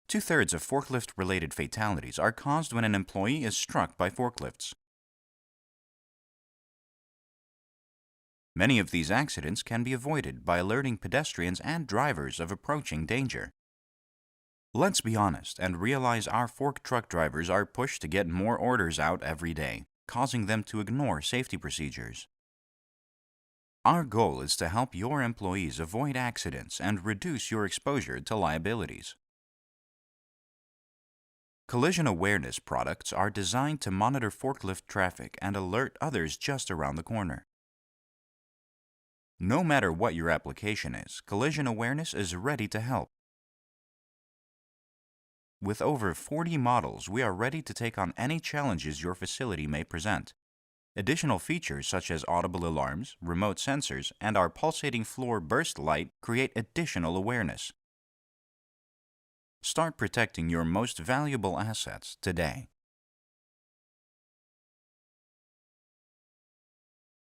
2/3 of forklift-related fatalities are caused when an employee is struck by forklifts. Many of these accidents can be avoided by alerting pedestrians and drivers of approaching danger. Let's be honest and realize our fork truck drivers are pushed to get more orders out every day, causing them to ignore safety procedures. Our goal is to help your employees avoid accidents and reduce your exposure to liabilities. Collision awareness products are designed to monitor forklift traffic and alert others just around the corner. No matter what your application is, collision awareness is ready to help. With over 40 models, we are ready to take on any challenges your facility may present. Additional features such as audible alarms, remote sensors, and our pulsating floor burst light create additional awareness. Start protecting your most valuable assets today.